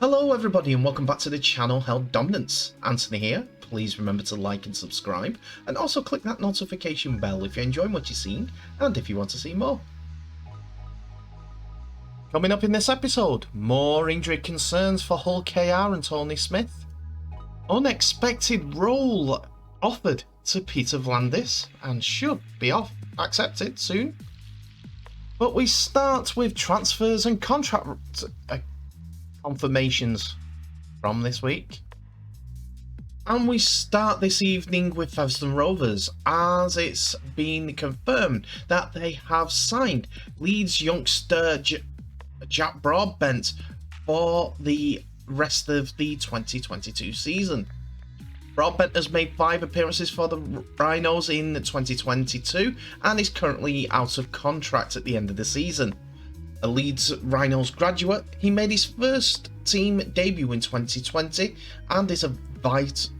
Hello everybody and welcome back to the channel Held Dominance. Anthony here. Please remember to like and subscribe and also click that notification bell if you're enjoying what you're seeing and if you want to see more. Coming up in this episode, more injury concerns for Hull KR and Tony Smith. Unexpected role offered to Peter VLandys and should be accepted soon. But we start with transfers and contract confirmations from this week. And we start this evening with Featherstone Rovers, as it's been confirmed that they have signed Leeds youngster Jack Broadbent for the rest of the 2022 season. Broadbent has made 5 appearances for the Rhinos in 2022 and is currently out of contract at the end of the season. A Leeds Rhinos graduate, he made his first team debut in 2020 and is a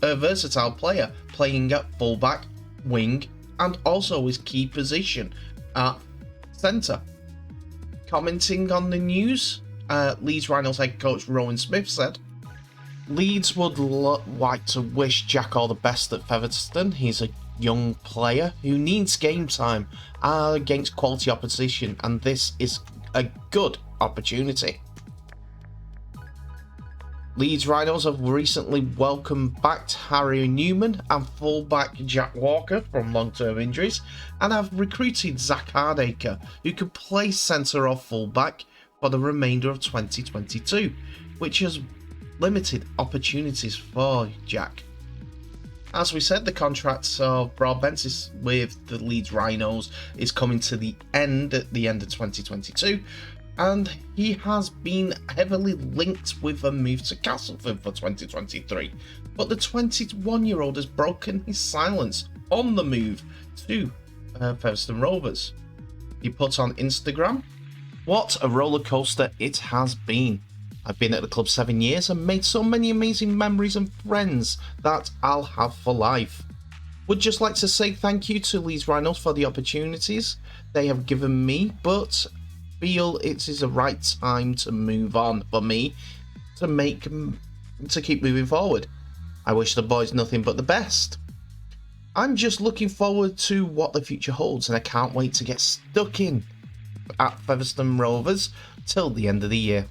versatile player, playing at fullback, wing, and also his key position at centre. Commenting on the news, Leeds Rhinos head coach Rowan Smith said, "Leeds would like to wish Jack all the best at Featherstone. He's a young player who needs game time against quality opposition, and this is a good opportunity." Leeds Rhinos have recently welcomed back Harry Newman and fullback Jack Walker from long-term injuries, and have recruited Zach Hardacre, who can play centre or fullback for the remainder of 2022, which has limited opportunities for Jack. As we said, the contract of Broadbent with the Leeds Rhinos is coming to the end at the end of 2022, and he has been heavily linked with a move to Castleford for 2023. But the 21-year-old has broken his silence on the move to Featherstone Rovers. He put on Instagram, "What a roller coaster it has been. I've been at the club 7 years and made so many amazing memories and friends that I'll have for life. Would just like to say thank you to Leeds Rhinos for the opportunities they have given me, but feel it is the right time to move on for me to keep moving forward. I wish the boys nothing but the best. I'm just looking forward to what the future holds, and I can't wait to get stuck in at Featherstone Rovers till the end of the year."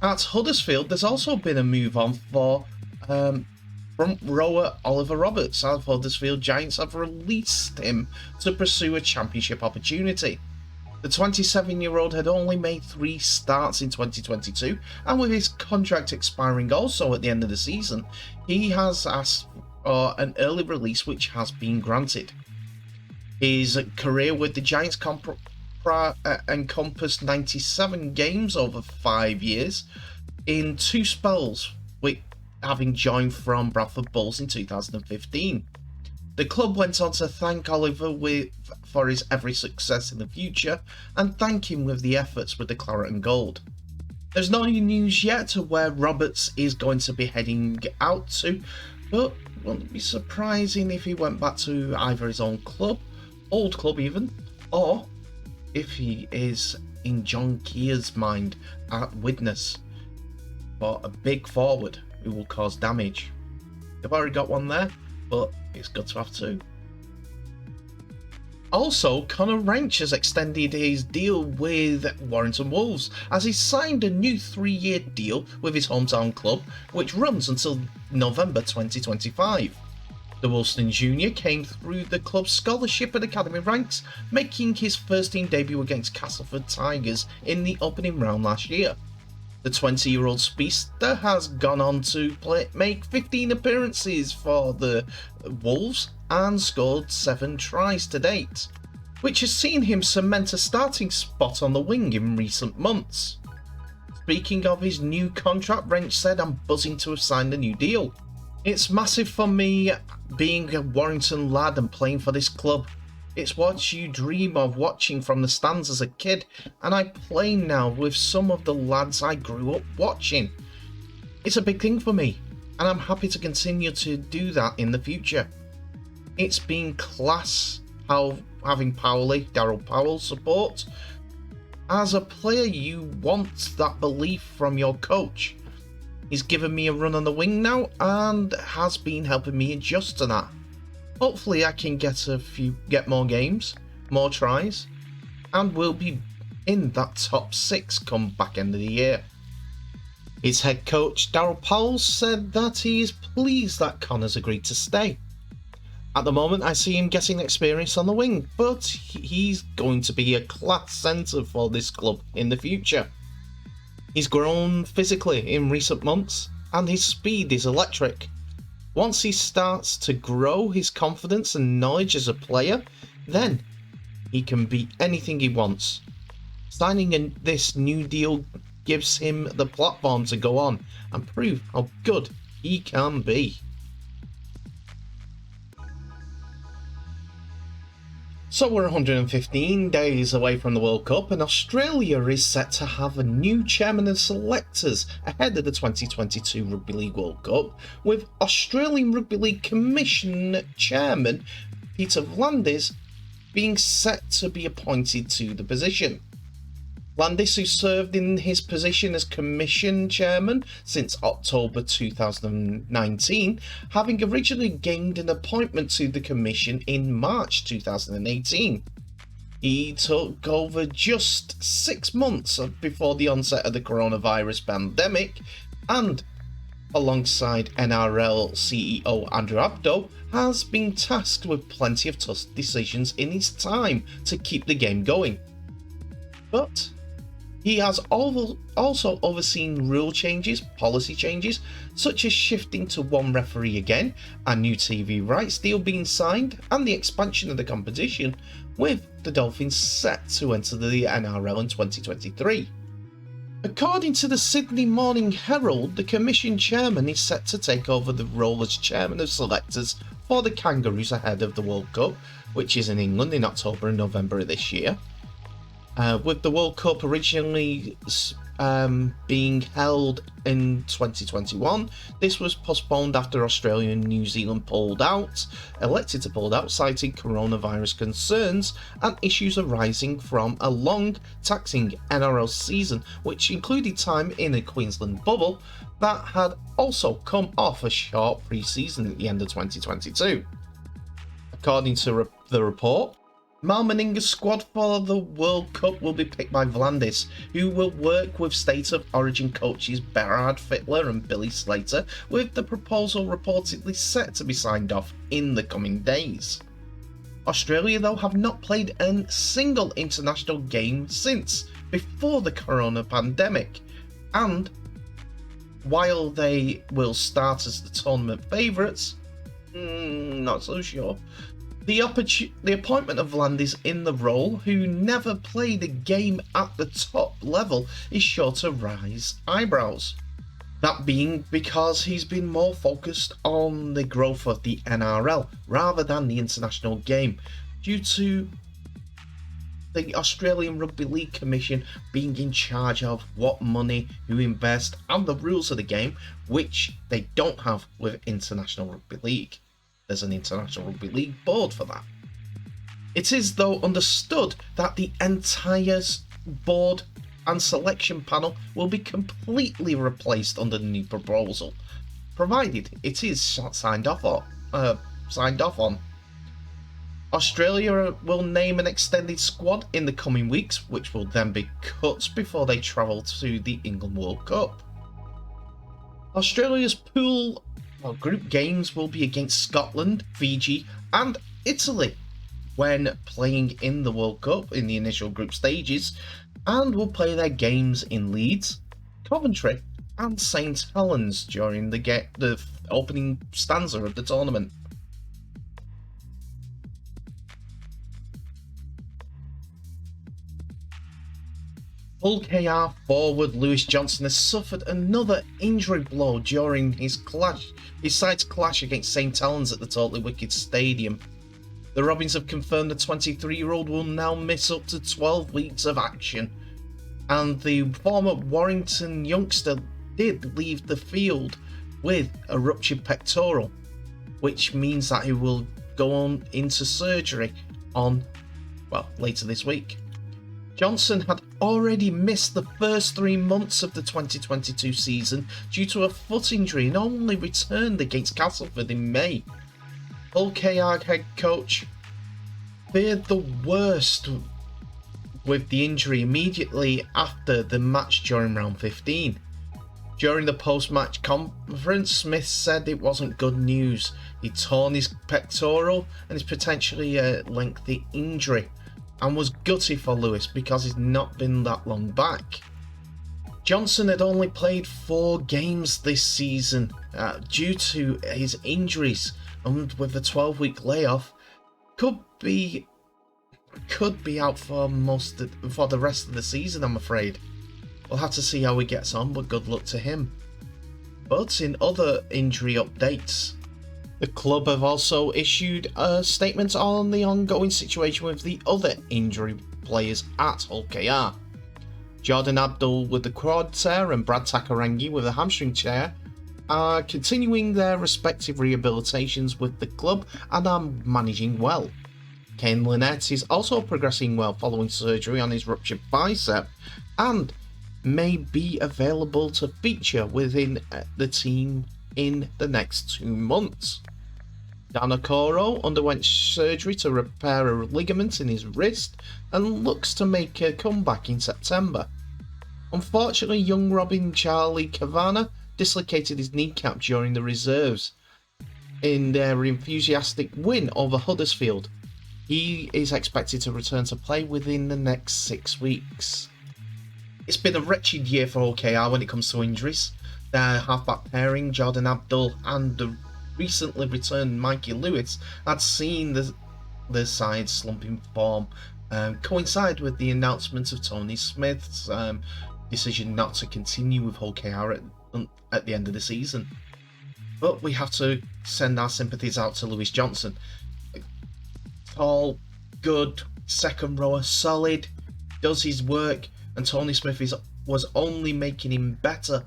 At Huddersfield, there's also been a move on for front rower Oliver Roberts, as Huddersfield Giants have released him to pursue a championship opportunity. The 27-year-old had only made 3 starts in 2022, and with his contract expiring also at the end of the season, he has asked for an early release, which has been granted. His career with the Giants encompassed 97 games over 5 years in 2 spells, with having joined from Bradford Bulls in 2015. The club went on to thank Oliver for his every success in the future and thank him with the efforts with the Claret and Gold. There's no news yet to where Roberts is going to be heading out to, but it wouldn't be surprising if he went back to either his own club, old club even, or if he is in John Keir's mind at Widnes for a big forward who will cause damage. They've already got one there, but it's good to have 2. Also, Connor Wrench has extended his deal with Warrington Wolves, as he signed a new 3-year deal with his hometown club, which runs until November 2025. The Woolston Junior came through the club's scholarship and academy ranks, making his first team debut against Castleford Tigers in the opening round last year. The 20-year-old speedster has gone on to make 15 appearances for the Wolves and scored 7 tries to date, which has seen him cement a starting spot on the wing in recent months. Speaking of his new contract, Wrench said, "I'm buzzing to have signed a new deal. It's massive for me being a Warrington lad and playing for this club. It's what you dream of watching from the stands as a kid, and I play now with some of the lads I grew up watching. It's a big thing for me, and I'm happy to continue to do that in the future. It's been class having Daryl Powell's support. As a player, you want that belief from your coach. He's given me a run on the wing now and has been helping me adjust to that. Hopefully I can get more games, more tries, and will be in that top 6 come back end of the year. His head coach Daryl Powell said that he is pleased that Connor's agreed to stay. At the moment I see him getting experience on the wing, but he's going to be a class centre for this club in the future. He's grown physically in recent months and his speed is electric. Once he starts to grow his confidence and knowledge as a player, then he can be anything he wants. Signing this new deal gives him the platform to go on and prove how good he can be. So we're 115 days away from the World Cup and Australia is set to have a new chairman and selectors ahead of the 2022 Rugby League World Cup, with Australian Rugby League Commission Chairman VLandys being set to be appointed to the position. Landis, who served in his position as Commission Chairman since October 2019, having originally gained an appointment to the Commission in March 2018. He took over just 6 months before the onset of the coronavirus pandemic and, alongside NRL CEO Andrew Abdo, has been tasked with plenty of tough decisions in his time to keep the game going. But he has also overseen rule changes, policy changes, such as shifting to one referee again, a new TV rights deal being signed, and the expansion of the competition, with the Dolphins set to enter the NRL in 2023. According to the Sydney Morning Herald, the Commission Chairman is set to take over the role as Chairman of Selectors for the Kangaroos ahead of the World Cup, which is in England in October and November of this year. With the World Cup originally being held in 2021, this was postponed after Australia and New Zealand elected to pull out, citing coronavirus concerns and issues arising from a long, taxing NRL season, which included time in a Queensland bubble that had also come off a short pre-season at the end of 2022. According to the report, Mal Meninga's squad for the World Cup will be picked by VLandys, who will work with State of Origin coaches Berhard Fittler and Billy Slater, with the proposal reportedly set to be signed off in the coming days. Australia, though, have not played a single international game since before the corona pandemic, and while they will start as the tournament favourites, not so sure. The appointment of VLandys in the role, who never played a game at the top level, is sure to raise eyebrows. That being because he's been more focused on the growth of the NRL rather than the international game, due to the Australian Rugby League Commission being in charge of what money, who invest, and the rules of the game, which they don't have with International Rugby League. There's an International Rugby League board for that. It is, though, understood that the entire board and selection panel will be completely replaced under the new proposal, provided it is signed off on. Australia will name an extended squad in the coming weeks, which will then be cut before they travel to the England World Cup. Australia's group games will be against Scotland, Fiji and Italy when playing in the World Cup in the initial group stages, and will play their games in Leeds, Coventry and St Helens during the opening stanza of the tournament. Hull KR forward Lewis Johnson has suffered another injury blow during his side's clash against St Helens at the Totally Wicked Stadium. The Robins have confirmed the 23-year-old will now miss up to 12 weeks of action, and the former Warrington youngster did leave the field with a ruptured pectoral, which means that he will go on into surgery later this week. Johnson had already missed the first 3 months of the 2022 season due to a foot injury and only returned against Castleford in May. Hull KR head coach feared the worst with the injury immediately after the match during round 15. During the post-match conference, Smith said it wasn't good news. He'd torn his pectoral and is potentially a lengthy injury, and was gutty for Lewis because he's not been that long back. Johnson had only played 4 games this season due to his injuries, and with a 12-week layoff, could be out for the rest of the season, I'm afraid. We'll have to see how he gets on, but good luck to him. But in other injury updates, the club have also issued a statement on the ongoing situation with the other injury players at Hull KR. Jordan Abdul with the quad tear and Brad Takarangi with a hamstring tear are continuing their respective rehabilitations with the club and are managing well. Kane Lynette is also progressing well following surgery on his ruptured bicep and may be available to feature within the team in the next 2 months. Dan Okoro underwent surgery to repair a ligament in his wrist and looks to make a comeback in September. Unfortunately, young Robin Charlie Cavana dislocated his kneecap during the reserves in their enthusiastic win over Huddersfield. He is expected to return to play within the next 6 weeks. It's been a wretched year for OKR when it comes to injuries. Their halfback pairing, Jordan Abdul and the recently returned Mikey Lewis, had seen the side slumping form coincide with the announcement of Tony Smith's decision not to continue with OKR at the end of the season. But we have to send our sympathies out to Lewis Johnson. Tall, good, second rower, solid, does his work, and Tony Smith was only making him better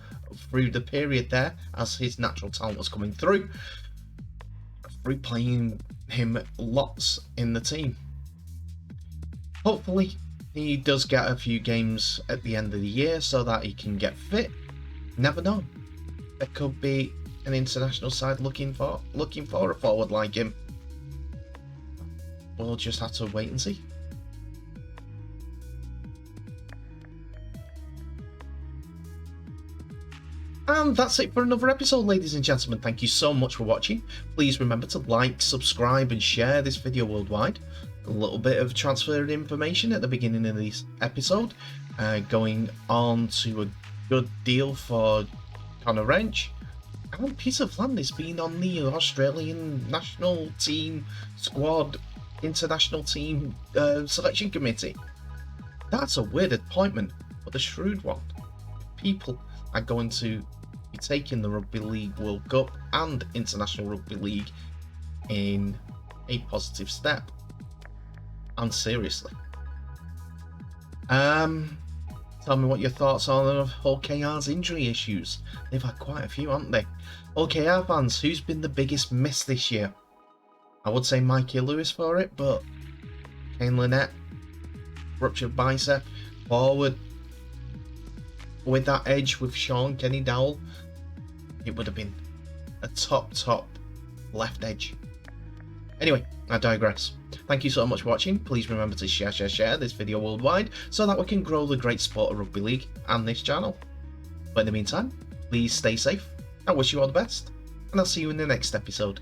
through the period there as his natural talent was coming through playing him lots in the team. Hopefully he does get a few games at the end of the year so that he can get fit. Never know, there could be an international side looking for a forward like him. We'll just have to wait and see. And that's it for another episode, ladies and gentlemen. Thank you so much for watching. Please remember to like, subscribe and share this video worldwide. A little bit of transfer information at the beginning of this episode, going on to a good deal for Connor Wrench and Peter VLandys being on the Australian national team squad international team selection committee. That's a weird appointment, but a shrewd one. People are going to be taking the Rugby League World Cup and International Rugby League in a positive step. And seriously. Tell me what your thoughts are on Hull KR's injury issues. They've had quite a few, haven't they? Hull KR fans, who's been the biggest miss this year? I would say Mikey Lewis for it, but Kane Lynette, ruptured bicep, forward with that edge with Sean Kenny Dowell, it would have been a top left edge. Anyway, I digress. Thank you so much for watching. Please remember to share this video worldwide so that we can grow the great sport of rugby league and this channel. But in the meantime, please stay safe. I wish you all the best, and I'll see you in the next episode.